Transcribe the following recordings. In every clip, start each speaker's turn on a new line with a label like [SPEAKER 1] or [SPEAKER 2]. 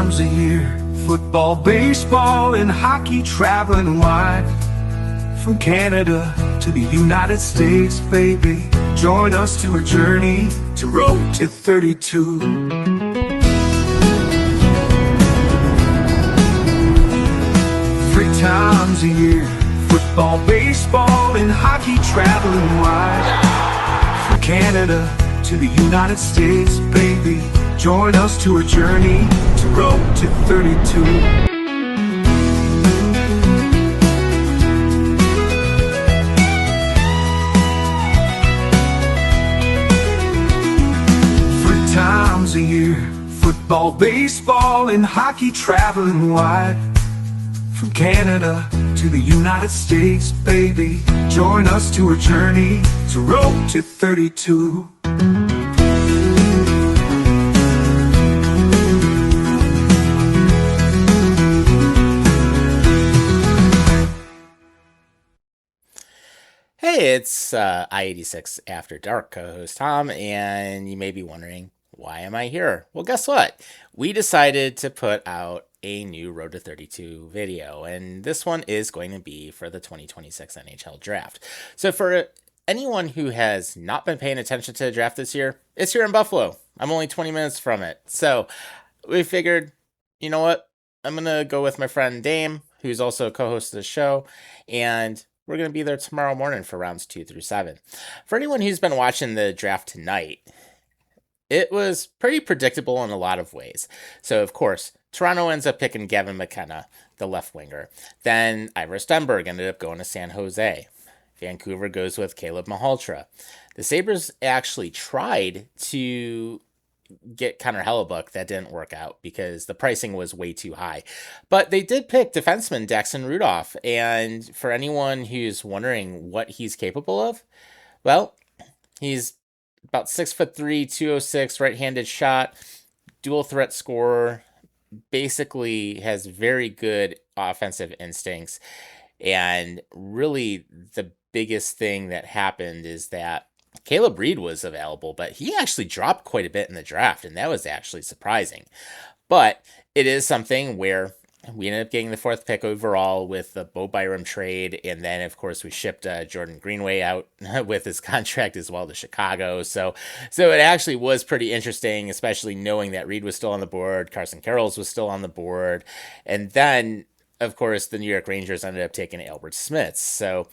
[SPEAKER 1] times a year. Football, baseball, and hockey traveling wide. From Canada to the United States, baby. Join us to a journey to Road to 32. 3 times a year. Football, baseball, and hockey traveling wide. From Canada to the United States, baby. Join us to a journey to Road to 32. 3 times a year. Football, baseball, and hockey traveling wide. From Canada to the United States, baby. Join us to a journey to Road to 32.
[SPEAKER 2] Hey, it's I-86 After Dark co-host Tom, and you may be wondering, why am I here? Well, guess what? We decided to put out a new Road to 32 video, and this one is going to be for the 2026 NHL Draft. So for anyone who has not been paying attention to the draft this year, it's here in Buffalo. I'm only 20 minutes from it. So we figured, you know what? I'm going to go with my friend Dame, who's also a co-host of the show, and we're going to be there tomorrow morning for rounds 2 through 7. For anyone who's been watching the draft tonight, it was pretty predictable in a lot of ways. So, of course, Toronto ends up picking Gavin McKenna, the left winger. Then Ira Stenberg ended up going to San Jose. Vancouver goes with Caleb Mahaltra. The Sabres actually tried to get Connor Hellebuck. That didn't work out because the pricing was way too high. But they did pick defenseman Daxon Rudolph. And for anyone who's wondering what he's capable of, well, he's about 6'3", 206, right-handed shot, dual threat scorer, basically has very good offensive instincts. And really the biggest thing that happened is that Caleb Reed was available, but he actually dropped quite a bit in the draft, and that was actually surprising. But it is something where we ended up getting the 4th pick overall with the Bo Byram trade, and then, of course, we shipped Jordan Greenway out with his contract as well to Chicago. So it actually was pretty interesting, especially knowing that Reed was still on the board, Carson Karels was still on the board, and then, of course, the New York Rangers ended up taking Albert Smith. So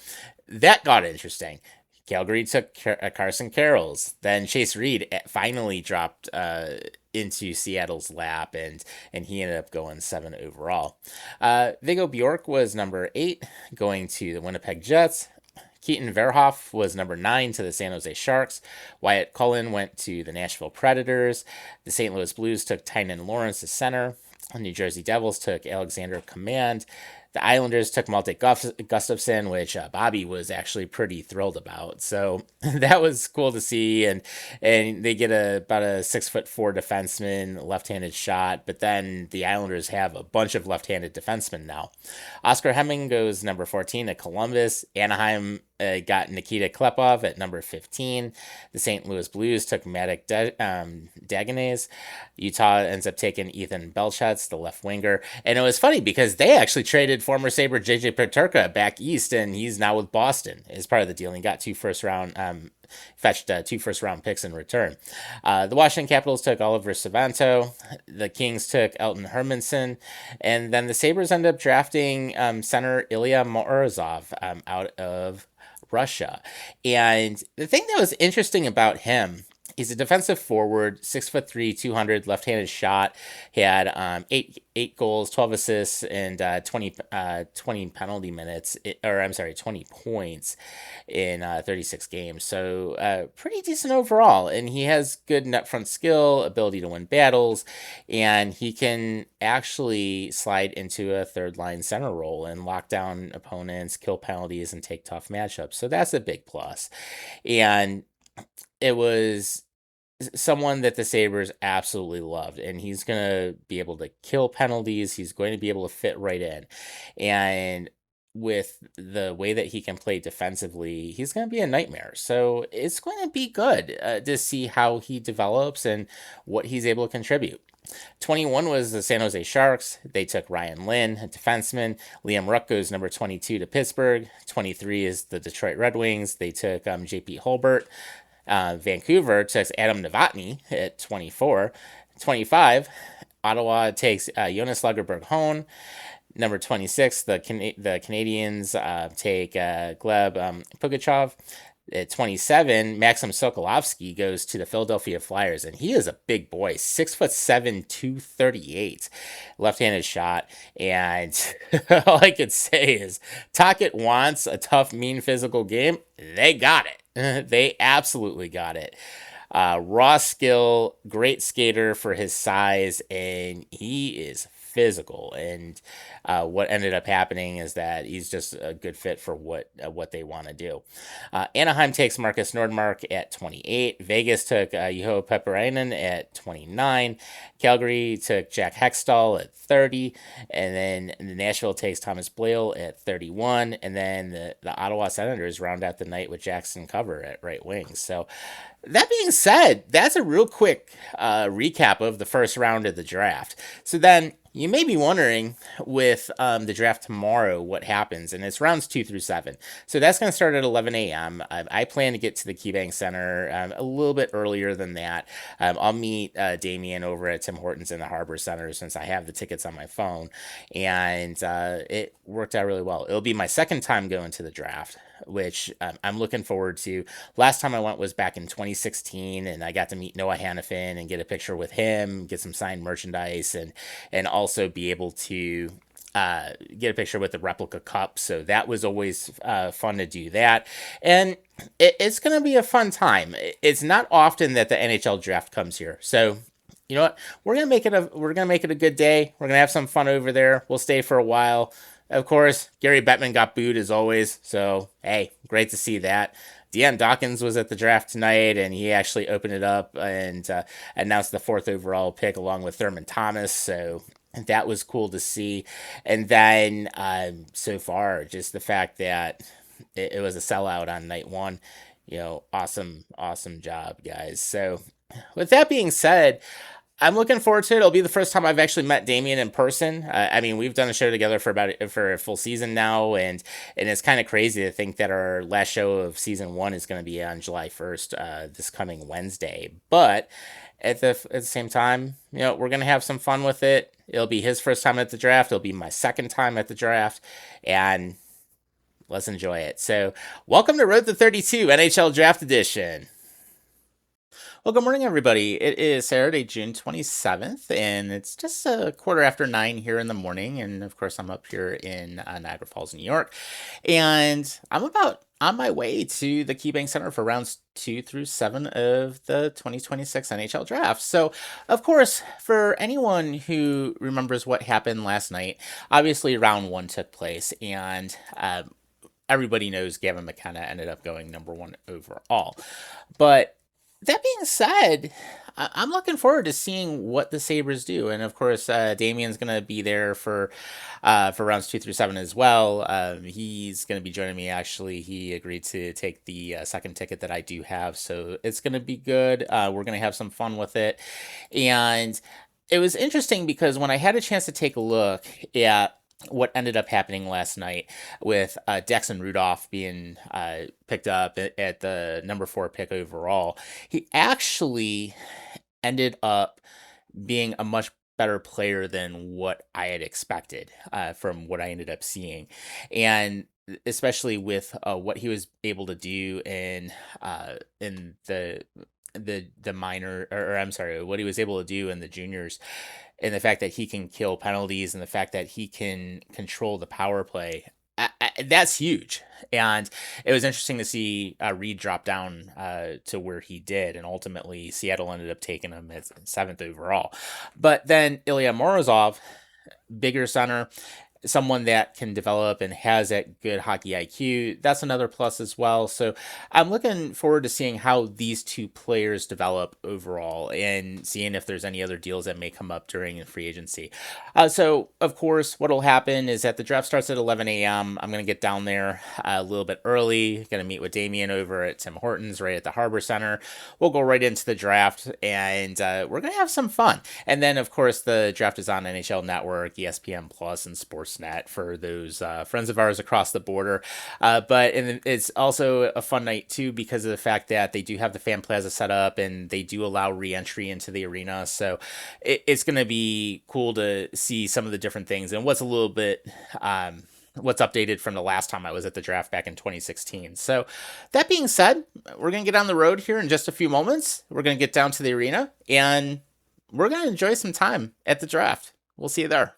[SPEAKER 2] that got interesting. Calgary took Carson Karels. Then Chase Reed finally dropped into Seattle's lap, and he ended up going 7 overall. Viggo Bjork was number 8, going to the Winnipeg Jets. Keaton Verhoff was number 9 to the San Jose Sharks. Wyatt Cullen went to the Nashville Predators. The St. Louis Blues took Tynan Lawrence to center. The New Jersey Devils took Alexander Command. The Islanders took Malte Gustafsson, which Bobby was actually pretty thrilled about. So that was cool to see. And they get about a 6'4" defenseman, left-handed shot. But then the Islanders have a bunch of left-handed defensemen now. Oscar Hemming goes number 14 to Columbus. Anaheim got Nikita Klepov at number 15. The St. Louis Blues took Matic Dagenais. Utah ends up taking Ethan Belchetz, the left winger. And it was funny because they actually traded former Sabre JJ Peterka back east, and he's now with Boston as part of the deal. And he got 2 fetched 2 first-round picks in return. The Washington Capitals took Oliver Savanto. The Kings took Elton Hermanson. And then the Sabres ended up drafting center Ilya Morozov out of Russia. And the thing that was interesting about him, he's a defensive forward, 6'3", 200, left-handed shot. He had 8 goals, 12 assists, and 20 penalty minutes, 20 points in 36 games. So pretty decent overall. And he has good net front skill, ability to win battles, and he can actually slide into a third-line center role and lock down opponents, kill penalties, and take tough matchups. So that's a big plus. And it was someone that the Sabres absolutely loved, and he's going to be able to kill penalties. He's going to be able to fit right in. And with the way that he can play defensively, he's going to be a nightmare. So it's going to be good to see how he develops and what he's able to contribute. 21 was the San Jose Sharks. They took Ryan Lynn, a defenseman. Liam Ruck goes number 22 to Pittsburgh. 23 is the Detroit Red Wings. They took JP Holbert. Vancouver takes Adam Novotny at 24. 25, Ottawa takes Jonas Lagerberg Hone. Number 26, the Canadians take Gleb Pugachev. At 27, Maxim Sokolovsky goes to the Philadelphia Flyers, and he is a big boy, 6'7", 238, left-handed shot. And all I could say is, Tocchet wants a tough, mean, physical game. They got it. They absolutely got it. Raw skill, great skater for his size, and he is physical. And what ended up happening is that he's just a good fit for what they want to do. Anaheim takes Marcus Nordmark at 28. Vegas took Juho Pepperinen at 29. Calgary took Jack Hextall at 30. And then Nashville takes Thomas Blale at 31. And then the Ottawa Senators round out the night with Jackson Cover at right wing. So that being said, that's a real quick recap of the first round of the draft. So then you may be wondering with the draft tomorrow what happens, and it's rounds 2 through 7. So that's going to start at 11 a.m. I plan to get to the KeyBank Center a little bit earlier than that. I'll meet Damien over at Tim Hortons in the Harbor Center since I have the tickets on my phone, and it worked out really well. It'll be my second time going to the draft, which I'm looking forward to. Last time I went was back in 2016, and I got to meet Noah Hannafin and get a picture with him, get some signed merchandise, and also be able to get a picture with the replica cup. So that was always fun to do that. And it's going to be a fun time. It's not often that the NHL draft comes here. So you know what? We're gonna make it a good day. We're gonna have some fun over there. We'll stay for a while. Of course, Gary Bettman got booed as always. So hey, great to see that. Deanne Dawkins was at the draft tonight, and he actually opened it up and announced the 4th overall pick along with Thurman Thomas. So that was cool to see. And then so far, just the fact that it was a sellout on night 1, awesome job, guys. So with that being said, I'm looking forward to it. It'll be the first time I've actually met Damien in person. I mean, we've done a show together for a full season now, and it's kind of crazy to think that our last show of season 1 is going to be on July 1st, this coming Wednesday. But at the same time, we're going to have some fun with it. It'll be his first time at the draft. It'll be my second time at the draft, and let's enjoy it. So, welcome to Road to 32 NHL Draft Edition. Well, good morning, everybody. It is Saturday, June 27th, and it's just a 9:15 here in the morning. And of course, I'm up here in Niagara Falls, New York, and I'm about on my way to the KeyBank Center for rounds 2 through 7 of the 2026 NHL Draft. So, of course, for anyone who remembers what happened last night, obviously round 1 took place, and everybody knows Gavin McKenna ended up going number 1 overall. But that being said, I'm looking forward to seeing what the Sabres do. And of course, Damien's going to be there for rounds 2 through 7 as well. He's going to be joining me. Actually, he agreed to take the second ticket that I do have. So it's going to be good. We're going to have some fun with it. And it was interesting because when I had a chance to take a look at what ended up happening last night with Jackson Rudolph being picked up at the number 4 pick overall, he actually ended up being a much better player than what I had expected from what I ended up seeing. And especially with what he was able to do in the minor, or I'm sorry, what he was able to do in the juniors, and the fact that he can kill penalties, and the fact that he can control the power play, that's huge. And it was interesting to see Reed drop down to where he did, and ultimately Seattle ended up taking him at 7th overall. But then Ilya Morozov, bigger center, someone that can develop and has that good hockey IQ, that's another plus as well. So I'm looking forward to seeing how these two players develop overall and seeing if there's any other deals that may come up during free agency. So, of course, what will happen is that the draft starts at 11 a.m. I'm going to get down there a little bit early, going to meet with Damien over at Tim Hortons right at the Harbor Center. We'll go right into the draft, and we're going to have some fun. And then, of course, the draft is on NHL Network, ESPN Plus, and Sportsnet for those friends of ours across the border. But it's also a fun night, too, because of the fact that they do have the Fan Plaza set up, and they do allow re-entry into the arena. So it's going to be cool to see some of the different things and what's a little bit what's updated from the last time I was at the draft back in 2016. So that being said, we're going to get on the road here in just a few moments. We're going to get down to the arena and we're going to enjoy some time at the draft. We'll see you there.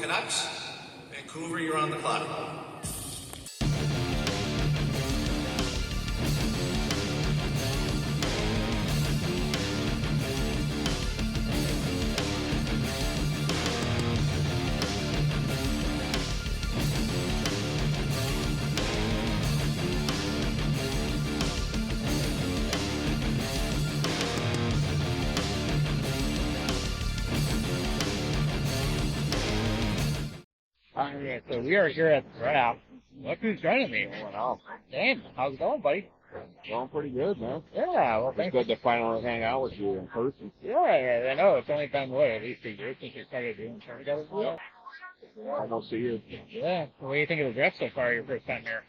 [SPEAKER 3] Canucks. Vancouver, you're on the clock.
[SPEAKER 4] Alright, so we are here at the draft. Look who's joining me.
[SPEAKER 5] Wow.
[SPEAKER 4] Dan, how's it going, buddy?
[SPEAKER 5] Going pretty good, man.
[SPEAKER 4] Yeah, well,
[SPEAKER 5] It's
[SPEAKER 4] thanks.
[SPEAKER 5] good to finally hang out with you in person.
[SPEAKER 4] Yeah, I know. It's only been, what, at least a year since we started doing show together?
[SPEAKER 5] Almost a year.
[SPEAKER 4] Yeah. So what do you think of the draft so far, your first time here?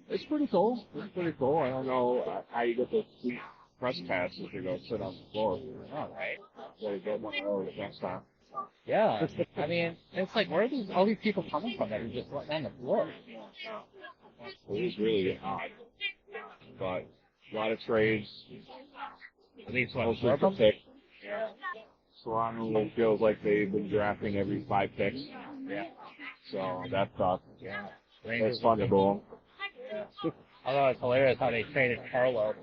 [SPEAKER 5] It's pretty cool. It's pretty cool. I don't know how you get those sweet press passes to go sit on the floor.
[SPEAKER 4] All right.
[SPEAKER 5] Gotta get one over the next time.
[SPEAKER 4] Yeah. I mean, it's like, where are all these people coming from that are just letting on the floor?
[SPEAKER 5] It was really odd. But a lot of trades.
[SPEAKER 4] At least what,
[SPEAKER 5] Mostly
[SPEAKER 4] four of
[SPEAKER 5] for
[SPEAKER 4] them?
[SPEAKER 5] picks. Toronto feels like they've been drafting every 5 picks.
[SPEAKER 4] Yeah.
[SPEAKER 5] So that sucks.
[SPEAKER 4] Yeah.
[SPEAKER 5] It's fun to go.
[SPEAKER 4] Although it's hilarious how they traded Carlo.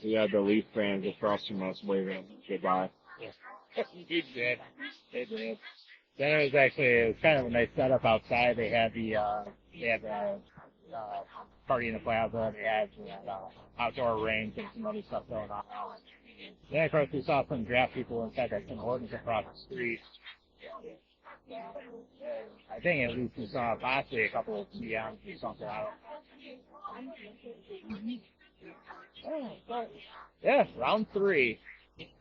[SPEAKER 5] We had the Leaf fans across from us waving goodbye.
[SPEAKER 4] He did. They did. Then it was kind of a nice setup outside. They had the party in the plaza. They had outdoor range and some other stuff going on. Then of course we saw some draft people inside that Tim Hortons across the street. I think at least we saw possibly a couple of GMs or something. I don't know. Yeah, round 3.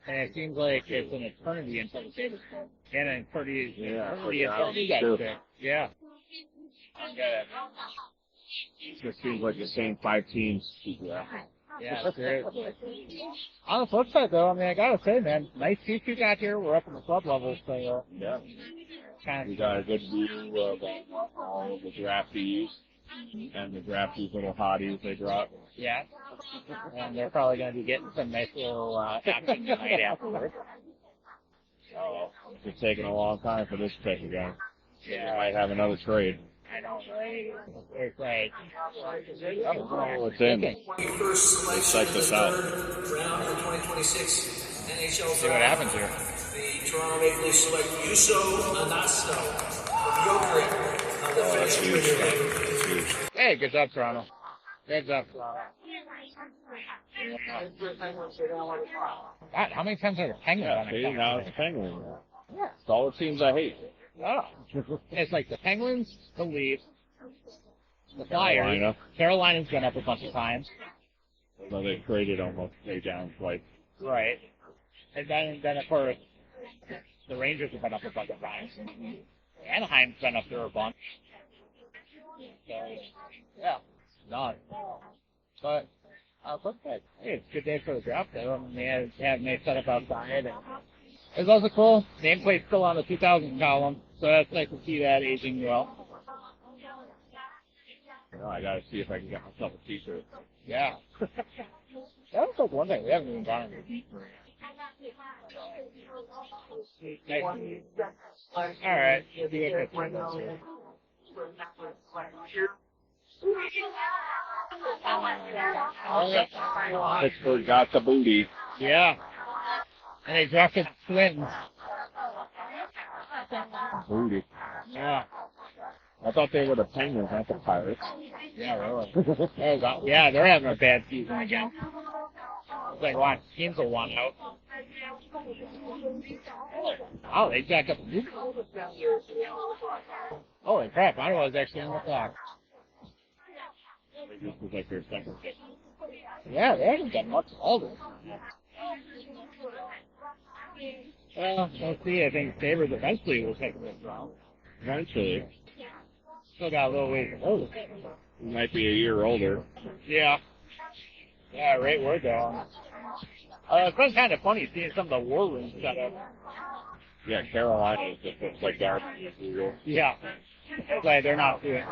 [SPEAKER 4] And it seems like it's an eternity until the Sabres pick. And an eternity until we got picked. Yeah.
[SPEAKER 5] It just seems like the same 5 teams keep drafting.
[SPEAKER 4] Yeah, seriously. On the flip side, though, I mean, I gotta say, man, nice seats you got here. We're up in the club level, so
[SPEAKER 5] Yeah.
[SPEAKER 4] kind
[SPEAKER 5] We
[SPEAKER 4] of.
[SPEAKER 5] got a good view of all the draftees and the draftees little hotties they brought.
[SPEAKER 4] Yeah. And they're probably gonna be getting some nice little action tonight afterwards. So,
[SPEAKER 5] It's taking a long time for this pick again.
[SPEAKER 4] yeah.
[SPEAKER 5] We might have another trade.
[SPEAKER 4] I don't know. It's like,
[SPEAKER 5] I don't know what's in.
[SPEAKER 3] First
[SPEAKER 5] They
[SPEAKER 3] selection
[SPEAKER 5] psyched
[SPEAKER 3] in the
[SPEAKER 5] us out.
[SPEAKER 3] third round of the 2026 NHL
[SPEAKER 4] see what
[SPEAKER 3] Draft.
[SPEAKER 4] happens here.
[SPEAKER 3] The Toronto Maple Leafs select Yuso Anasto from Jokerit on the French
[SPEAKER 5] Huge.
[SPEAKER 3] Premier League.
[SPEAKER 5] It's huge.
[SPEAKER 4] Hey, good job, Toronto. Good job, Toronto. God, how many times are the Penguins
[SPEAKER 5] Yeah,
[SPEAKER 4] on
[SPEAKER 5] see,
[SPEAKER 4] a
[SPEAKER 5] now it's Penguins.
[SPEAKER 4] Yeah.
[SPEAKER 5] It's all the teams I hate.
[SPEAKER 4] Oh. It's like the Penguins, the Leafs, the Flyers.
[SPEAKER 5] Carolina.
[SPEAKER 4] Carolina's been up a bunch of times.
[SPEAKER 5] Although they traded almost way down twice.
[SPEAKER 4] Right. And then of course, the Rangers have been up a bunch of times. Anaheim's been up there a bunch. So, yeah, not. But, look good. Hey, it's a good day for the draft, though. I mean, they had a nice setup outside. And it was also cool. Nameplate's still on the 2000 column, so that's nice to see that aging well.
[SPEAKER 5] I gotta see if I can get myself a t-shirt.
[SPEAKER 4] Yeah. That was like one thing. We haven't even gone in. Nice. All right. We'll be at this.
[SPEAKER 5] Pittsburgh got the booty.
[SPEAKER 4] Yeah. And they drafted Twins.
[SPEAKER 5] Booty.
[SPEAKER 4] Yeah.
[SPEAKER 5] I thought they were the Penguins, not the Pirates.
[SPEAKER 4] Yeah, really. Yeah, they're having a bad season again. It's like, wow, teams will want out. Oh, they jacked up. Holy crap, Ottawa's actually on the clock.
[SPEAKER 5] This was like their second pick.
[SPEAKER 4] Yeah, they haven't got much older. Well, we'll see. I think Sabres eventually will take this round.
[SPEAKER 5] Eventually.
[SPEAKER 4] Still got a little ways to go.
[SPEAKER 5] He might be a year older.
[SPEAKER 4] Yeah. Yeah, right word though. It's been kind of funny seeing some of the war rooms set up.
[SPEAKER 5] Yeah, Carolina just looks like garbage as usual.
[SPEAKER 4] Yeah. It's like they're not doing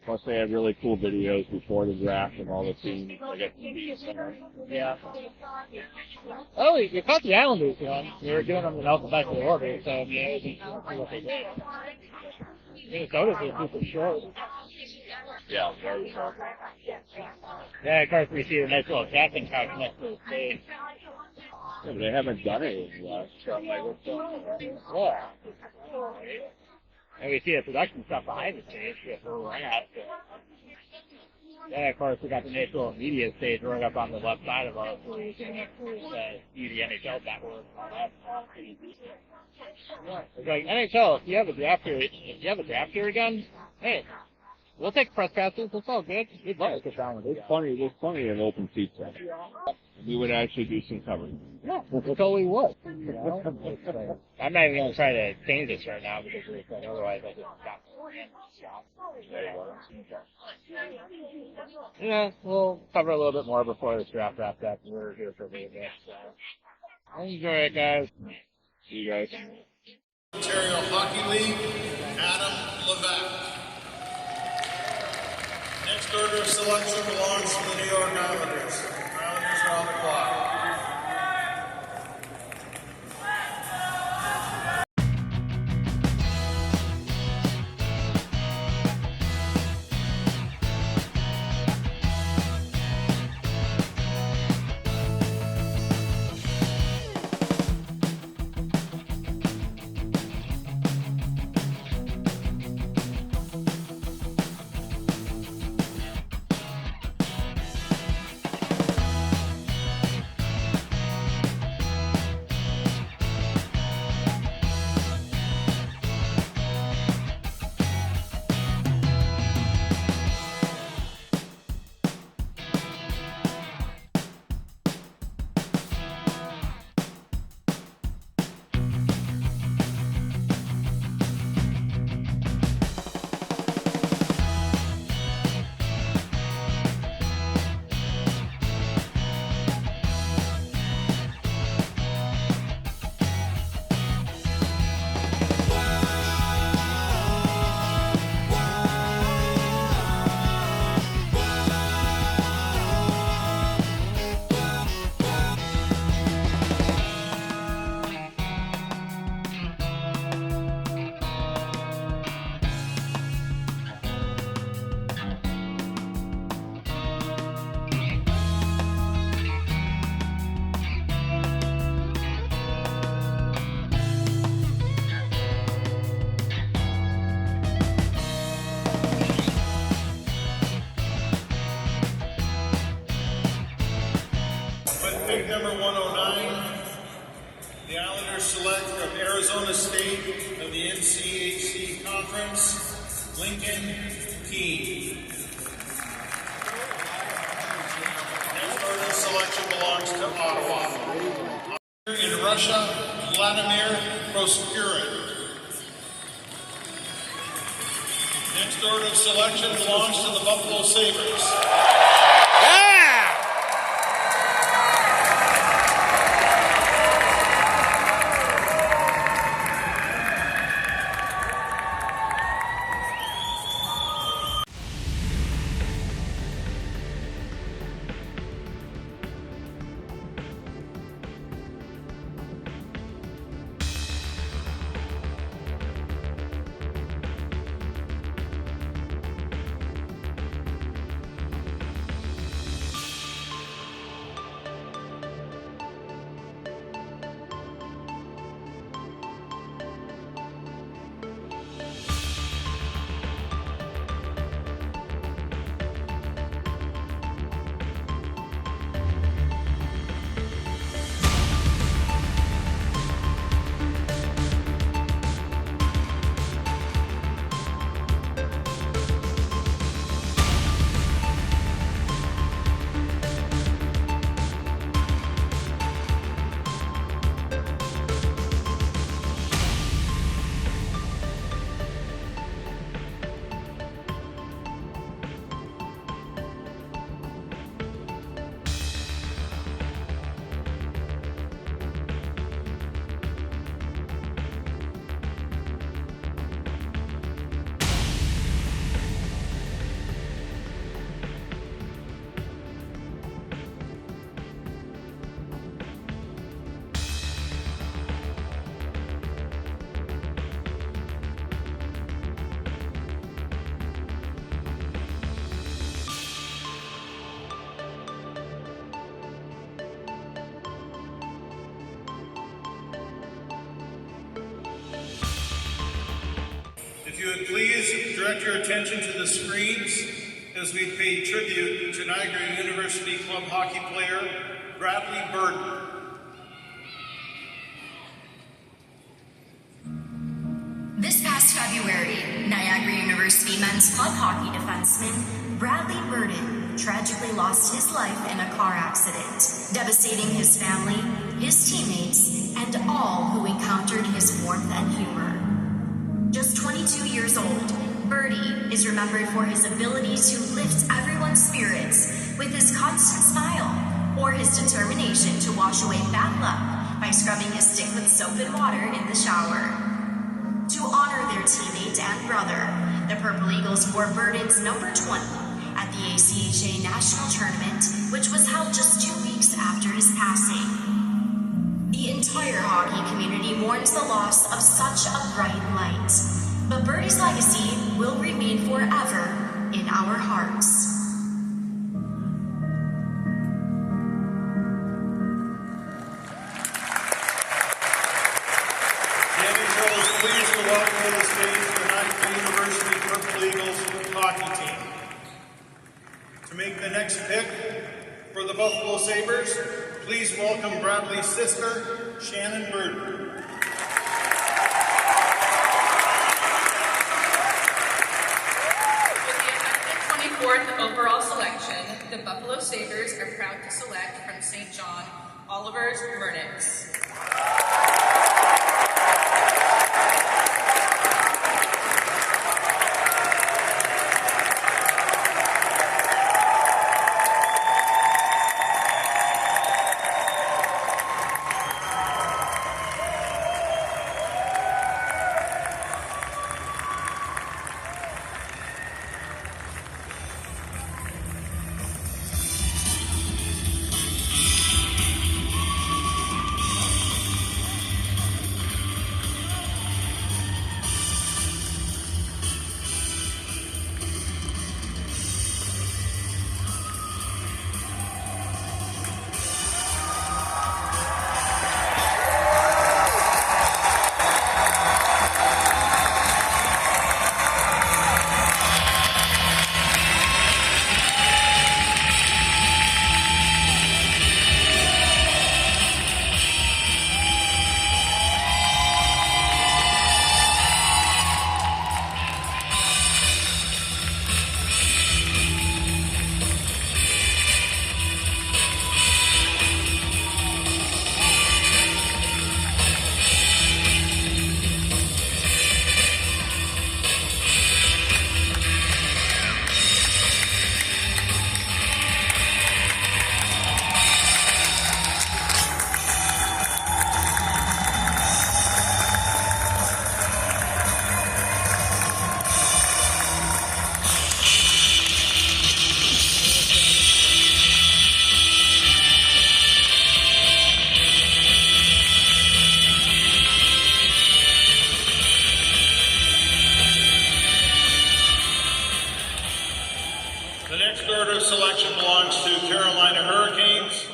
[SPEAKER 5] Plus, they have really cool videos before the draft and all the teams. I get to see.
[SPEAKER 4] Yeah. Oh, you caught the Islanders, you know. They were doing them in alphabetical order, so, yeah, it was interesting to see what they did. Minnesota's just super short.
[SPEAKER 5] Yeah, very short.
[SPEAKER 4] Yeah, of course, we see the nice little casting couch next to the stage.
[SPEAKER 5] Yeah, but they haven't done anything yet. So I'm like, what's going on?
[SPEAKER 4] Yeah. And we see the production stuff behind the stage where we're at. And of course, we got the nice little media stage right up on the left side of us where we can see the NHL network and all that. Yeah. It's like, NHL, if you have a draft here again, hey, we'll take press passes. It's all good. We'd love to sit down with you.
[SPEAKER 5] There's plenty of open seats there. We would actually do some coverage.
[SPEAKER 4] Yeah, we totally would. You know? I'm not even going to try to change this right now because otherwise I just got yeah, we'll cover a little bit more before this draft wraps up. We're here for a little bit. So. Enjoy it, guys.
[SPEAKER 5] See you guys.
[SPEAKER 6] Ontario Hockey League, Adam Levesque. Next order of selection belongs to the New York Islanders. Islanders are on the clock. Pick number 109, the Islanders select from Arizona State of the NCHC Conference, Lincoln Keene. Next order of selection belongs to Ottawa. In Russia, Vladimir Proskurin. Next order of selection belongs to the Buffalo Sabres. If you would please direct your attention to the screens as we pay tribute to Niagara University Club hockey player Bradley Burton.
[SPEAKER 7] This past February, Niagara University men's club hockey defenseman Bradley Burton tragically lost his life in a car accident, devastating his family, his teammates, and all who encountered his warmth and humor. Just 22 years old, Birdie is remembered for his ability to lift everyone's spirits with his constant smile or his determination to wash away bad luck by scrubbing his stick with soap and water in the shower. To honor their teammate and brother, the Purple Eagles wore Burton's number 20 at the ACHA National Tournament, which was held just 2 weeks after his passing. The entire hockey community mourns the loss of such a bright light, but Birdie's legacy will remain forever in our hearts.
[SPEAKER 6] Please to welcome to the stage the Niagara University Purple Eagles hockey team. To make the next pick for the Buffalo Sabres, please welcome Bradley's sister, Shannon Burton.
[SPEAKER 8] With the effective 24th overall selection, the Buffalo Sabres are proud to select from St. John, Oliver Vernix.
[SPEAKER 6] The next order of selection belongs to Carolina Hurricanes.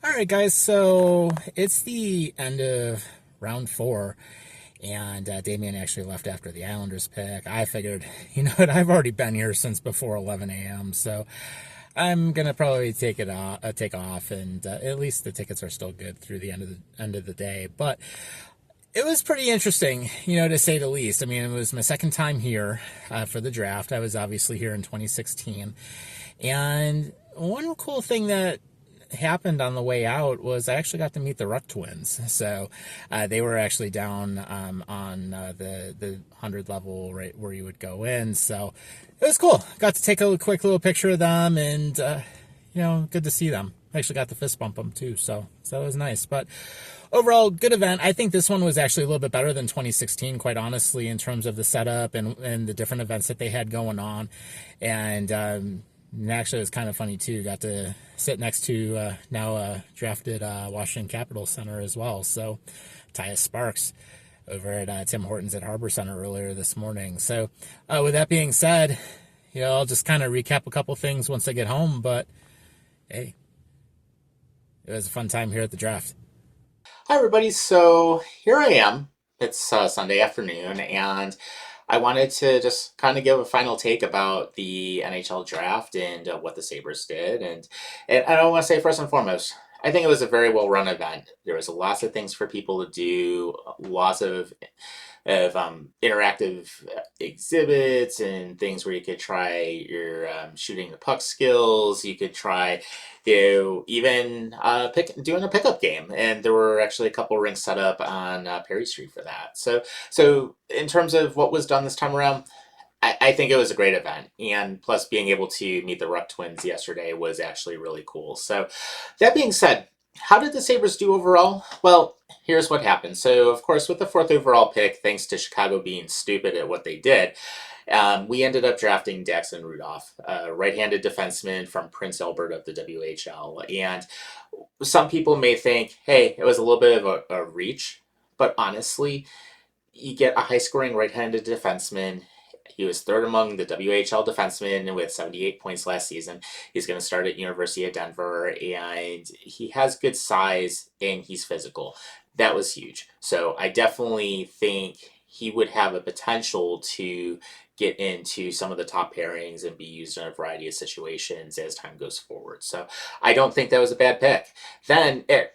[SPEAKER 2] All right, guys, so it's the end of round 4, and Damien actually left after the Islanders pick. I figured, you know what, I've already been here since before 11 a.m., so I'm gonna probably take off, and at least the tickets are still good through the end of the day. But it was pretty interesting, you know, to say the least. I mean, it was my second time here for the draft. I was obviously here in 2016, and one cool thing that happened on the way out was I actually got to meet the Ruck twins. So they were actually down on the 100 level right where you would go in. So it was cool. Got to take a quick little picture of them, and you know, good to see them. I actually got to fist bump them too, so it was nice. But overall, good event. I think this one was actually a little bit better than 2016, quite honestly, in terms of the setup and the different events that they had going on. And actually, it was kind of funny too. Got to sit next to now drafted Washington Capitals center as well. So Tyus Sparks over at Tim Hortons at Harbor Center earlier this morning. So with that being said, I'll just kind of recap a couple things once I get home. But hey, it was a fun time here at the draft. Hi, everybody. So here I am. It's Sunday afternoon, and I wanted to just kind of give a final take about the NHL draft and what the Sabres did. And I want to say, first and foremost, I think it was a very well run event. There was lots of things for people to do, lots of interactive exhibits and things where you could try your shooting the puck skills. You could try, even doing a pickup game, and there were actually a couple rinks set up on Perry Street for that. So in terms of what was done this time around, I think it was a great event, and plus being able to meet the Ruck twins yesterday was actually really cool. So that being said, how did the Sabres do overall? Well, here's what happened. So, of course, with the 4th overall pick, thanks to Chicago being stupid at what they did, we ended up drafting Daxton Rudolph, a right-handed defenseman from Prince Albert of the WHL. And some people may think, hey, it was a little bit of a reach, but honestly, you get a high-scoring right-handed defenseman. He was 3rd among the WHL defensemen with 78 points last season. He's going to start at University of Denver, and he has good size and he's physical. That was huge. So I definitely think he would have a potential to get into some of the top pairings and be used in a variety of situations as time goes forward. So I don't think that was a bad pick. Then at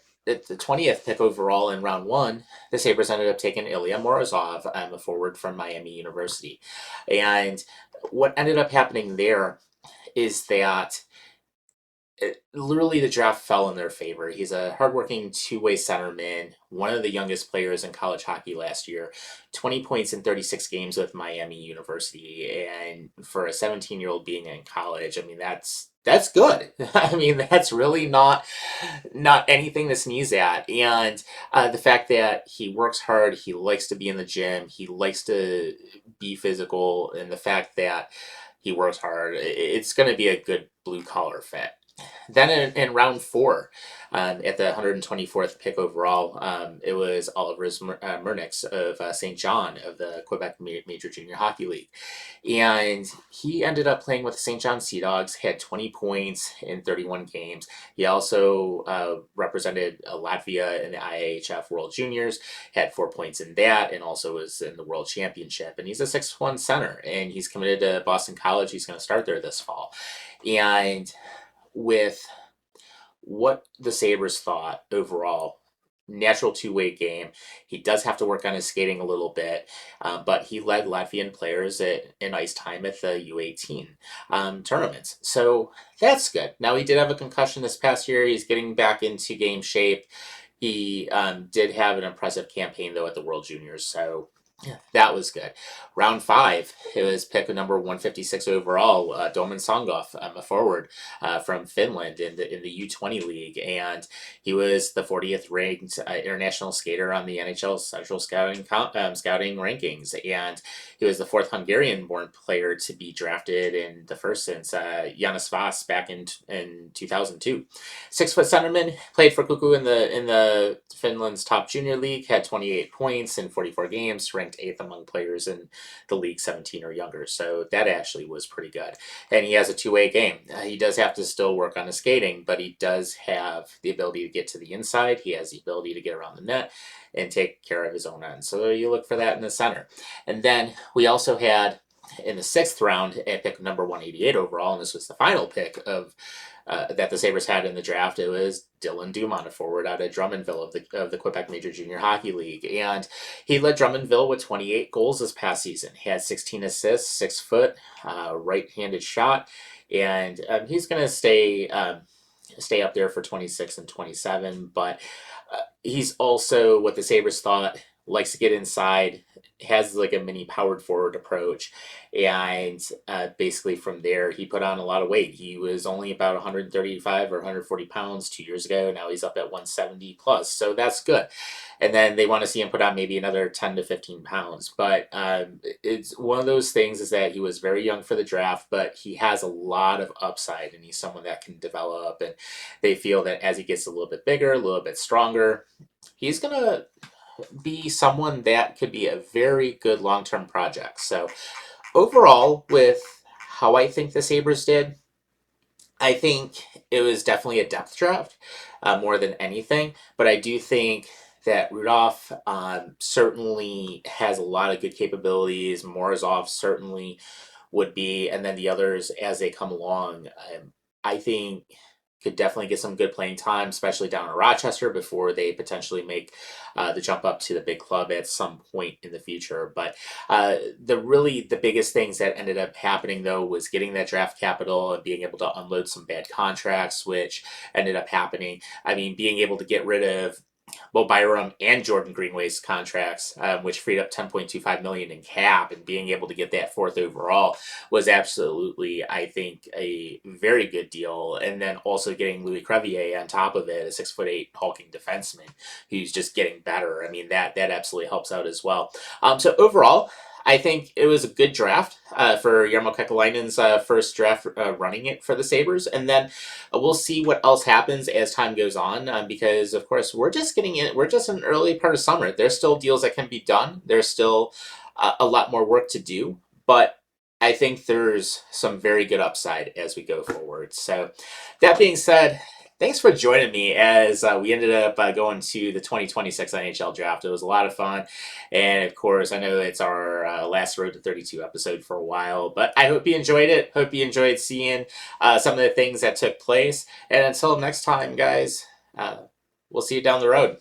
[SPEAKER 2] the 20th pick overall in round 1, the Sabres ended up taking Ilya Morozov, a forward from Miami University. And what ended up happening there is that literally the draft fell in their favor. He's a hardworking two-way centerman, one of the youngest players in college hockey last year, 20 points in 36 games with Miami University. And for a 17-year-old being in college, I mean, that's good. I mean, that's really not anything to sneeze at. And the fact that he works hard, he likes to be in the gym, he likes to be physical, and the fact that he works hard, it's going to be a good blue-collar fit. Then in round 4, at the 124th pick overall, it was Oliver Murnix of St. John of the Quebec Major Junior Hockey League. And he ended up playing with the St. John Sea Dogs, had 20 points in 31 games. He also represented Latvia in the IIHF World Juniors, had 4 points in that, and also was in the World Championship. And he's a 6'1" center, and he's committed to Boston College. He's going to start there this fall. And with what the Sabres thought overall, natural two-way game. He does have to work on his skating a little bit, but he led Latvian players in ice time at the U18 tournaments. So that's good. Now, he did have a concussion this past year. He's getting back into game shape. He did have an impressive campaign, though, at the World Juniors, so that was good. Round 5, it was pick number 156 overall, Doman Songoff, a forward from Finland in the U20 league, and he was the 40th ranked international skater on the NHL Central Scouting rankings, and he was the 4th Hungarian-born player to be drafted in the first since Janis Vass back in 2002. 6-foot centerman, played for Kuku in the Finland's top junior league, had 28 points in 44 games, ranked 8th among players in the league 17 or younger. So that actually was pretty good. And he has a two-way game. He does have to still work on his skating, but he does have the ability to get to the inside. He has the ability to get around the net and take care of his own end. So you look for that in the center. And then we also had in the 6th round at pick number 188 overall, and this was the final pick of that the Sabres had in the draft. It was Dylan Dumont, a forward out of Drummondville of the Quebec Major Junior Hockey League. And he led Drummondville with 28 goals this past season. He had 16 assists, 6 foot, right-handed shot. And he's going to stay up there for 26 and 27. But he's also, what the Sabres thought, likes to get inside, has like a mini powered forward approach, and basically from there he put on a lot of weight. He was only about 135 or 140 pounds 2 years ago. Now he's up at 170 plus, so that's good. And then they want to see him put on maybe another 10 to 15 pounds. But it's one of those things is that he was very young for the draft, but he has a lot of upside, and he's someone that can develop. And they feel that as he gets a little bit bigger, a little bit stronger, he's going to be someone that could be a very good long-term project. So overall, with how I think the Sabres did. I think it was definitely a depth draft more than anything, but I do think that Rudolph certainly has a lot of good capabilities. Morozov certainly would be, and then the others as they come along, I think could definitely get some good playing time, especially down in Rochester before they potentially make the jump up to the big club at some point in the future. But the biggest things that ended up happening though was getting that draft capital and being able to unload some bad contracts, which ended up happening. I mean, being able to get rid of Byram and Jordan Greenway's contracts, which freed up $10.25 million in cap, and being able to get that fourth overall was absolutely, I think, a very good deal. And then also getting Louis Crevier on top of it, a 6'8" hulking defenseman who's just getting better. I mean, that absolutely helps out as well. So overall, I think it was a good draft for Jarmo Kekalainen's first draft running it for the Sabres. And then we'll see what else happens as time goes on because, of course, we're just in an early part of summer. There's still deals that can be done. There's still a lot more work to do. But I think there's some very good upside as we go forward. So that being said, thanks for joining me as we ended up going to the 2026 NHL Draft. It was a lot of fun. And of course, I know it's our last Road to 32 episode for a while, but I hope you enjoyed it. Hope you enjoyed seeing some of the things that took place. And until next time, guys, we'll see you down the road.